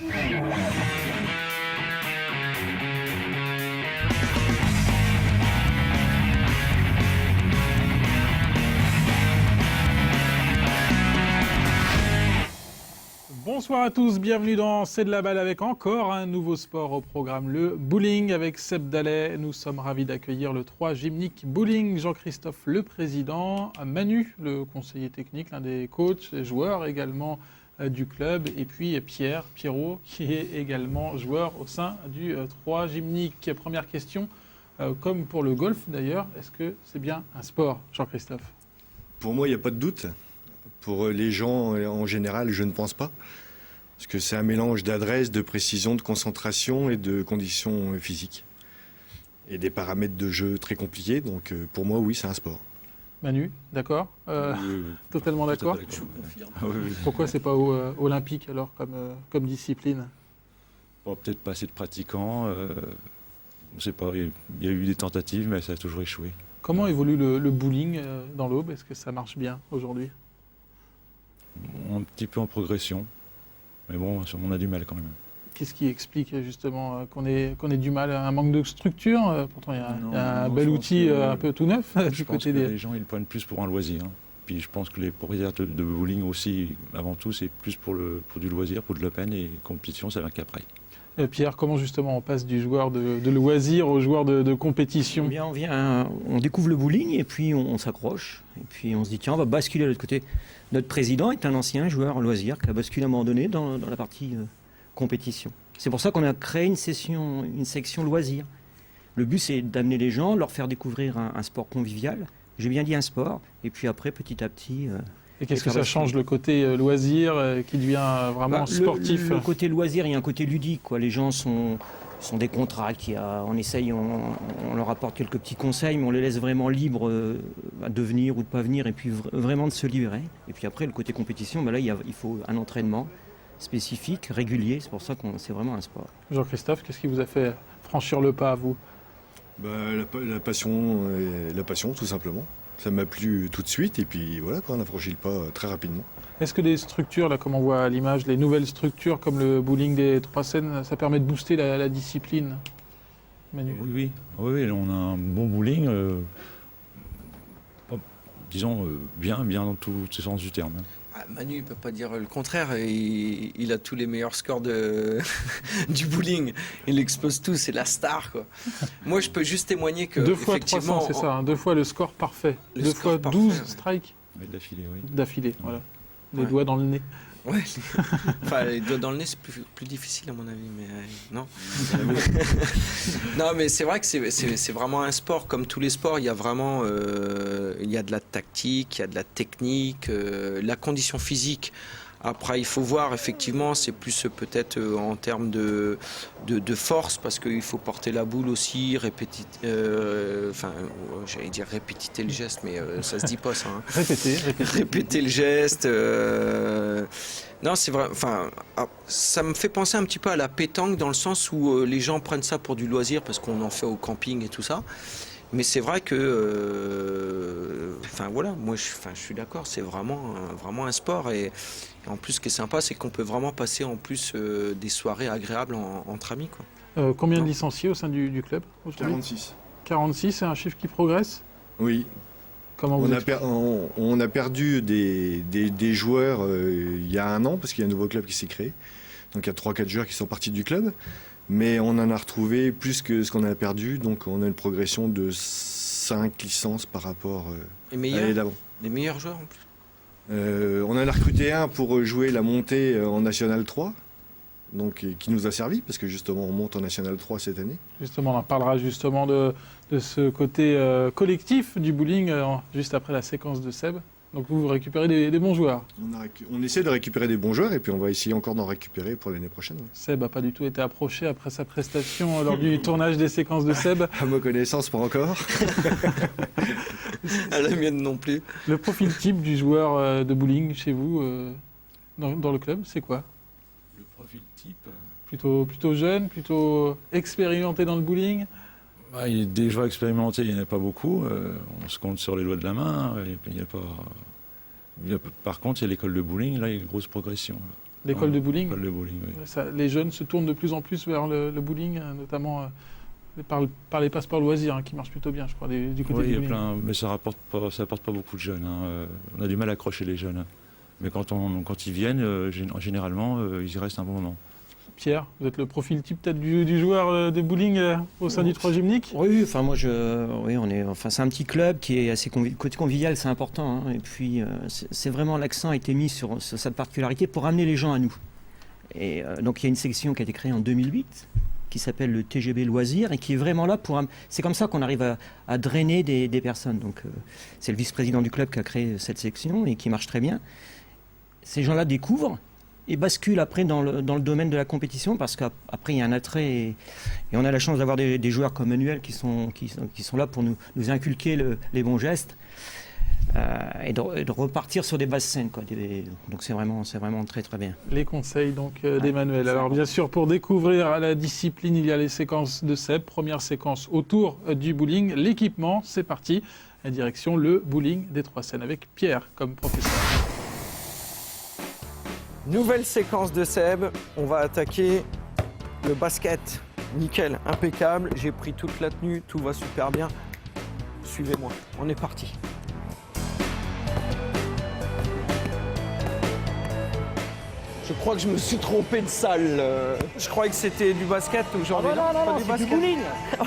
Bonsoir à tous, bienvenue dans C'est de la balle avec encore un nouveau sport au programme, le bowling avec Seb Dallet. Nous sommes ravis d'accueillir le 3 Gymnique Bowling, Jean-Christophe le président, Manu le conseiller technique, l'un des coachs et joueurs également du club, et puis Pierrot qui est également joueur au sein du 3 Gymnique. Première question, comme pour le golf d'ailleurs, est-ce que c'est bien un sport, Jean-Christophe ? Pour moi, il n'y a pas de doute. Pour les gens, en général, je ne pense pas. Parce que c'est un mélange d'adresse, de précision, de concentration et de conditions physiques. Et des paramètres de jeu très compliqués. Donc pour moi, oui, c'est un sport. Manu, d'accord Oui. Totalement d'accord. Je confirme. Pourquoi c'est pas olympique alors comme discipline ? Bon, peut-être pas assez de pratiquants. On ne sait pas, il y a eu des tentatives, mais ça a toujours échoué. Comment évolue le bowling dans l'Aube ? Est-ce que ça marche bien aujourd'hui ? Un petit peu en progression. Mais bon, on a du mal quand même. Qu'est-ce qui explique justement qu'on ait du mal, un manque de structure ? Pourtant, il y a un bel outil un peu tout neuf Je pense que les gens ils le prennent plus pour un loisir. Puis je pense que les propriétaires de bowling aussi, avant tout, c'est plus pour du loisir, pour de l'open, et compétition, ça vient qu'après. Pierre, comment justement on passe du joueur de loisir au joueur de compétition ? Eh bien, on découvre le bowling et puis on s'accroche. Et puis on se dit, tiens, on va basculer de l'autre côté. Notre président est un ancien joueur loisir qui a basculé à un moment donné dans la partie compétition. C'est pour ça qu'on a créé une section loisir. Le but, c'est d'amener les gens, leur faire découvrir un sport convivial. J'ai bien dit un sport. Et puis après, petit à petit... Et qu'est-ce que ça change, le côté loisir qui devient vraiment sportif ? Le côté loisir, il y a un côté ludique, quoi. Les gens sont décontractés. On essaye, on leur apporte quelques petits conseils, mais on les laisse vraiment libres de venir ou de ne pas venir, et puis vraiment de se libérer. Et puis après, le côté compétition, là, il faut un entraînement spécifique, régulier. C'est pour ça que c'est vraiment un sport. Jean-Christophe, qu'est-ce qui vous a fait franchir le pas à vous ? La passion, tout simplement. Ça m'a plu tout de suite, et puis voilà, on a franchi le pas très rapidement. Est-ce que des structures, là, comme on voit à l'image, les nouvelles structures comme le bowling des Trois Seines, ça permet de booster la discipline, Manu ? Oui, on a un bon bowling, disons bien dans tous les sens du terme. Manu ne peut pas dire le contraire, il a tous les meilleurs scores du bowling, il explose tout, c'est la star, quoi. Moi je peux juste témoigner que 2 fois 300, c'est ça, 2 fois le score parfait, 2 fois 12 strikes d'affilée, oui. D'affilée, voilà. Les doigts dans le nez. Ouais. Enfin, les doigts dans le nez, c'est plus difficile à mon avis, mais non. Non, mais c'est vrai que c'est vraiment un sport. Comme tous les sports, il y a vraiment il y a de la tactique, il y a de la technique, la condition physique. Après, il faut voir, effectivement, c'est plus peut-être en termes de force, parce qu'il faut porter la boule aussi, j'allais dire répétiter le geste, mais ça se dit pas, ça. Hein. Répéter le geste. Non, c'est vrai. Enfin, ça me fait penser un petit peu à la pétanque, dans le sens où les gens prennent ça pour du loisir, parce qu'on en fait au camping et tout ça. Mais c'est vrai que, moi je suis d'accord, c'est vraiment un sport, et en plus ce qui est sympa, c'est qu'on peut vraiment passer en plus des soirées agréables entre amis, quoi. Combien de licenciés au sein du club aujourd'hui ? 46. 46, c'est un chiffre qui progresse ? Oui. Comment vous on a perdu des joueurs il y a 1 an, parce qu'il y a un nouveau club qui s'est créé. Donc il y a 3-4 joueurs qui sont partis du club. Mais on en a retrouvé plus que ce qu'on a perdu, donc on a une progression de 5 licences par rapport à l'année d'avant. Les meilleurs joueurs en plus. On en a recruté un pour jouer la montée en National 3, donc qui nous a servi, parce que justement on monte en National 3 cette année. Justement, on en parlera justement de ce côté collectif du bowling juste après la séquence de Seb. Donc vous récupérez des bons joueurs. On essaie de récupérer des bons joueurs, et puis on va essayer encore d'en récupérer pour l'année prochaine. Ouais. Seb n'a pas du tout été approché après sa prestation lors du tournage des séquences de Seb. À ma connaissance, pas encore. À la mienne non plus. Le profil type du joueur de bowling chez vous, dans le club, c'est quoi ? Le profil type Plutôt jeune, plutôt expérimenté dans le bowling ? Il y a des joueurs expérimentés, il n'y en a pas beaucoup. On se compte sur les doigts de la main. Il y a pas... Par contre, il y a l'école de bowling, là, il y a une grosse progression. Là. L'école de bowling. L'école de bowling, oui. Les jeunes se tournent de plus en plus vers le bowling, notamment par les passeports loisirs, qui marchent plutôt bien, je crois, du côté du bowling. Mais ça apporte pas beaucoup de jeunes. On a du mal à accrocher les jeunes. Mais quand ils viennent, généralement, ils y restent un bon moment. Pierre, vous êtes le profil type peut-être du joueur de bowling au sein du 3 Gymnique ? Oui, enfin moi c'est un petit club qui est assez côté convivial, c'est important. Hein. Et puis c'est vraiment l'accent a été mis sur cette particularité pour amener les gens à nous. Et donc il y a une section qui a été créée en 2008 qui s'appelle le TGB Loisirs et qui est vraiment là pour... C'est comme ça qu'on arrive à drainer des personnes. Donc c'est le vice-président du club qui a créé cette section et qui marche très bien. Ces gens-là découvrent et basculent après dans le domaine de la compétition parce qu'après il y a un attrait et on a la chance d'avoir des joueurs comme Manuel qui sont là pour nous inculquer les bons gestes et de repartir sur des bases saines, quoi. Donc c'est vraiment très très bien. Les conseils donc d'Emmanuel. Alors bien sûr, pour découvrir la discipline, il y a les séquences de Seb. Première séquence autour du bowling. L'équipement, c'est parti. La direction, le bowling des Trois Seines avec Pierre comme professeur. Nouvelle séquence de Seb, on va attaquer le basket. Nickel, impeccable, j'ai pris toute la tenue, tout va super bien. Suivez-moi, on est parti. Je crois que je me suis trompé de salle. Je croyais que c'était du basket aujourd'hui. Non, du c'est basket. du bowling.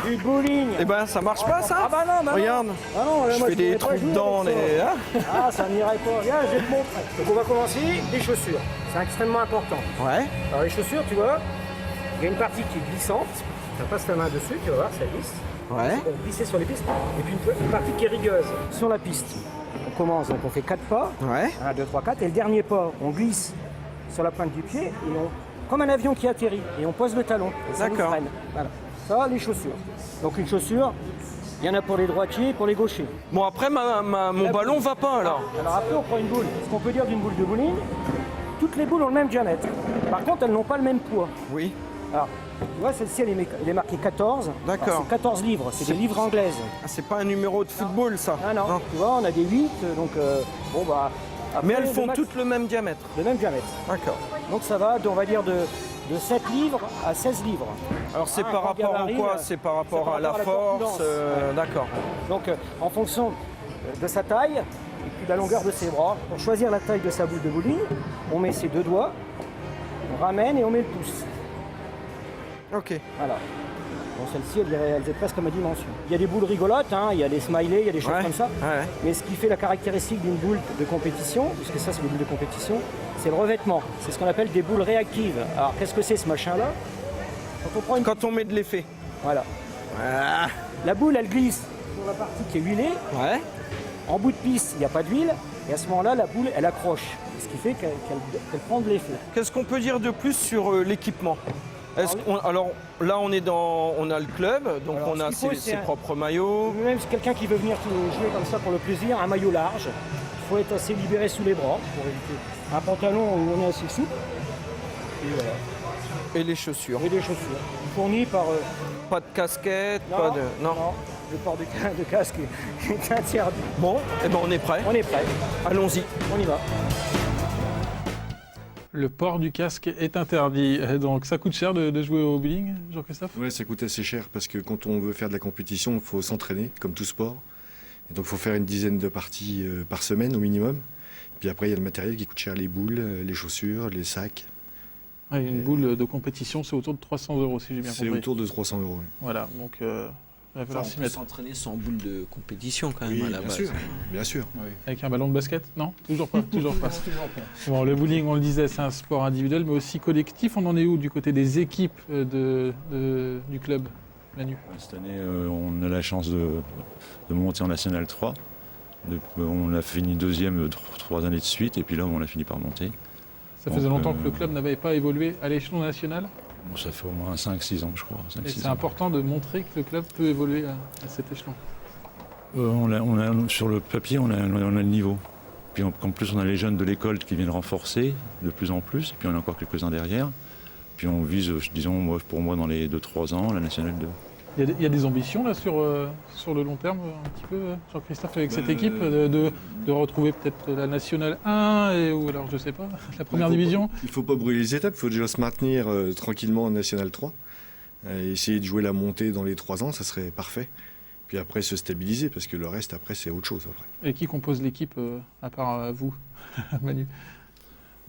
Du bowling. Eh ben, ça marche pas ça? Ah bah non. Regarde, Ah non, je moi, fais des pourrais pas trous jouer dedans. avec ça. Ah, ça n'irait pas. Viens, je vais te montrer. Donc on va commencer les chaussures. C'est extrêmement important. Ouais. Alors les chaussures, tu vois, il y a une partie qui est glissante. Tu passes ta main dessus, tu vas voir, ça glisse. Ouais. On va glisser sur les pistes. Et puis une partie qui est rigueuse sur la piste. On commence, donc on fait 4 pas. Ouais. 1, 2, 3, 4. Et le dernier pas, on glisse sur la pointe du pied et comme un avion qui atterrit. Et on pose le talon. Et ça nous D'accord. freine. Voilà. Ça, les chaussures. Donc une chaussure, il y en a pour les droitiers et pour les gauchers. Bon, après, mon ballon va pas alors. Alors après, on prend une boule. Ce qu'on peut dire d'une boule de bowling, toutes les boules ont le même diamètre. Par contre, elles n'ont pas le même poids. Oui. Alors, tu vois, celle-ci, elle est marquée 14. D'accord. Alors, c'est 14 livres. C'est des livres anglaises. Ah, c'est pas un numéro de football ça. Ah non. Tu vois, on a des 8. Donc, bon, bah. Après, Mais elles font le max- toutes le même diamètre. le même diamètre. D'accord. Donc, ça va, on va dire, de 7 livres à 16 livres. Alors c'est Ah, par un rapport gabarit, au quoi? C'est par rapport à la corpulence. force. D'accord. Donc, en fonction de sa taille et puis de la longueur de ses bras, pour choisir la taille de sa boule de bowling, on met ses 2 doigts, on ramène et on met le pouce. Ok. Voilà. Bon, celle-ci, elle est presque à ma dimension. Il y a des boules rigolotes, hein, il y a des smileys, il y a des choses Ouais. comme ça. Ouais. Mais ce qui fait la caractéristique d'une boule de compétition, puisque ça c'est des boules de compétition, c'est le revêtement. C'est ce qu'on appelle des boules réactives. Alors qu'est-ce que c'est ce machin-là? Quand on prend une... Quand on met de l'effet. Voilà. Ah. La boule, elle glisse sur la partie qui est huilée. Ouais. En bout de piste, il n'y a pas d'huile. Et à ce moment-là, la boule, elle accroche. Ce qui fait qu'elle prend de l'effet. Qu'est-ce qu'on peut dire de plus sur l'équipement? Alors là on a le club, donc Alors, on a ce qu'il faut, ses c'est propres maillots. Même si quelqu'un qui veut venir jouer comme ça pour le plaisir, un maillot large, il faut être assez libéré sous les bras pour éviter. Un pantalon où on est assez souple. Et voilà. Et les chaussures. Et des chaussures. Fournies par. Pas de casquette, pas de. Non. Le port de casque est interdit. Bon, eh ben on est prêt. On est prêt. Allons-y. On y va. Le port du casque est interdit. Donc ça coûte cher de jouer au bowling, Jean-Christophe? Ouais, ça coûte assez cher parce que quand on veut faire de la compétition, il faut s'entraîner, comme tout sport. Et donc il faut faire une dizaine de parties par semaine au minimum. Puis après, il y a le matériel qui coûte cher, les boules, les chaussures, les sacs. Ouais, une boule de compétition, c'est autour de 300 €, si j'ai bien C'est compris. autour de 300 €. Oui. Voilà, donc il va falloir s'y On peut mettre. s'entraîner sans boule de compétition quand même Oui, à la bien base. sûr, bien sûr. Avec un ballon de basket? Non, toujours pas, toujours pas. Bon, le bowling, on le disait, c'est un sport individuel, mais aussi collectif. On en est où du côté des équipes du club, Manu? Cette année, on a la chance de monter en National 3. On a fini deuxième 3 années de suite, et puis là, on a fini par monter. Ça faisait longtemps que le club n'avait pas évolué à l'échelon national. Bon, ça fait au moins 5-6 ans, je crois. Et c'est important de montrer que le club peut évoluer à cet échelon. Sur le papier, on a le niveau. Puis en plus, on a les jeunes de l'école qui viennent renforcer de plus en plus. Et puis on a encore quelques-uns derrière. Puis on vise, disons, pour moi, dans les 2-3 ans, la Nationale 2. Il y a des ambitions là sur le long terme, un petit peu, Jean-Christophe, avec cette équipe, de retrouver peut-être la Nationale 1 ou alors je sais pas, la première division. Il ne faut pas brûler les étapes, il faut déjà se maintenir tranquillement en National 3. Essayer de jouer la montée dans les 3 ans, ça serait parfait. Puis après se stabiliser, parce que le reste après c'est autre chose après. Et qui compose l'équipe à part vous, Manu?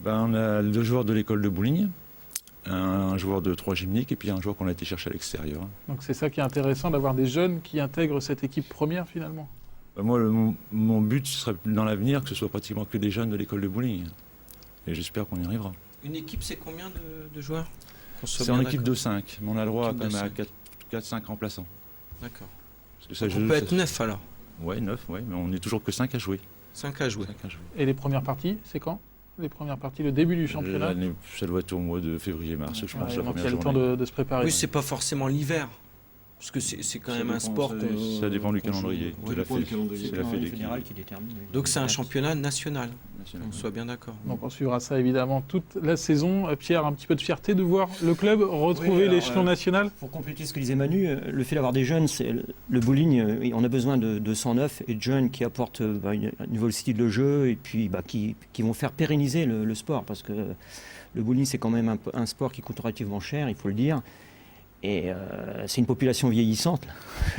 On a 2 joueurs de l'école de bowling, un joueur de 3 gymniques et puis un joueur qu'on a été chercher à l'extérieur. Donc c'est ça qui est intéressant, d'avoir des jeunes qui intègrent cette équipe première finalement. Moi, mon but serait dans l'avenir que ce soit pratiquement que des jeunes de l'école de bowling. Et j'espère qu'on y arrivera. Une équipe, c'est combien de joueurs? C'est en équipe de 5, mais on a le droit quand même à 4-5 remplaçants. D'accord. Parce que ça, on peut être 9 alors? Ouais, 9, ouais, mais on n'est toujours que 5 à jouer. 5 à jouer. Et les premières parties, c'est quand? Les premières parties, le début du championnat? Ça doit être au mois de février-mars, je pense. Donc il y a le temps de se préparer. Oui, c'est pas forcément l'hiver. Parce que c'est quand même un sport qu'on... Ça dépend du calendrier. C'est la fédérale fédérale qui détermine. Donc c'est un championnat national. On soit bien d'accord. Donc on suivra ça évidemment toute la saison. Pierre, un petit peu de fierté de voir le club retrouver l'échelon national? Pour compléter ce que disait Manu, le fait d'avoir des jeunes, le bowling, on a besoin de 109 et de jeunes qui apportent une nouvelle style de jeu et puis qui vont faire pérenniser le sport, parce que le bowling c'est quand même un sport qui coûte relativement cher, il faut le dire. Et c'est une population vieillissante,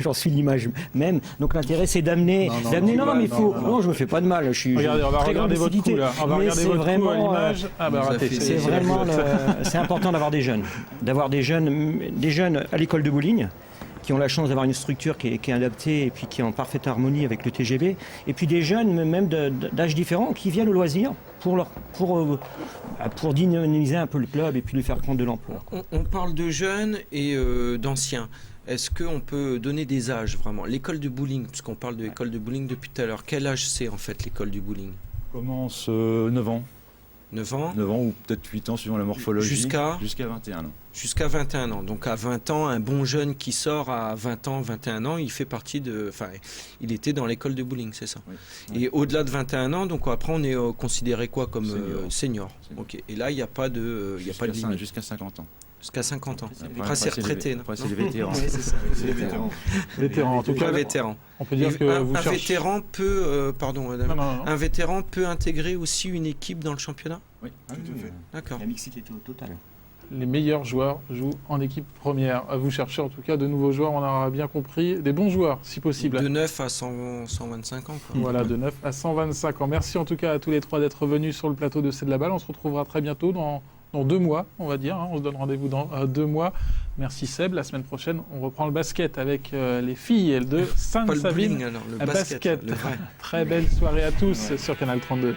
j'en suis l'image même. Donc l'intérêt, c'est d'amener. Non, mais il faut. Non, je me fais pas de mal. Je suis. Regardez, on va regarder votre coup là. On va regarder votre coup à l'image. Ah bah raté. C'est vraiment. C'est important d'avoir des jeunes, à l'école de bowling, qui ont la chance d'avoir une structure qui est adaptée et puis qui est en parfaite harmonie avec le TGV. Et puis des jeunes, même d'âges différents, qui viennent au loisir pour dynamiser un peu le club et puis lui faire prendre de l'ampleur. On parle de jeunes et d'anciens. Est-ce qu'on peut donner des âges vraiment? L'école de bowling, puisqu'on parle de l'école de bowling depuis tout à l'heure, quel âge c'est en fait l'école du bowling? Commence 9 ans. 9 ans? 9 ans ou peut-être 8 ans suivant la morphologie. Jusqu'à 21 ans. Jusqu'à 21 ans. Donc à 20 ans, un bon jeune qui sort à 20 ans, 21 ans, il fait partie de... Enfin, il était dans l'école de bowling, c'est ça. Oui. Et au-delà de 21 ans, donc après on est considéré quoi comme senior. Ok. Et là, il n'y a pas de limite. Jusqu'à 50 ans. Jusqu'à 50 ans. Après, c'est retraité. Après, c'est les vétérans. Oui, c'est ça. C'est les vétérans. Vétérans, en tout cas. Vétéran. On peut dire que vous cherchez... vétéran peut... pardon, madame. Non. Un vétéran peut intégrer aussi une équipe dans le championnat? Oui, tout à fait. D'accord. La mixité totale. Les meilleurs joueurs jouent en équipe première. Vous cherchez en tout cas de nouveaux joueurs, on aura bien compris. Des bons joueurs, si possible. De 9 à 125 ans. Quoi. Voilà, de 9 à 125 ans. Merci en tout cas à tous les trois d'être venus sur le plateau de C'est de la balle. On se retrouvera très bientôt dans 2 mois, on va dire. On se donne rendez-vous dans 2 mois. Merci Seb. La semaine prochaine, on reprend le basket avec les filles de Sainte-Savine. Pas le bowling alors, le basket. Très belle soirée à tous sur Canal 32.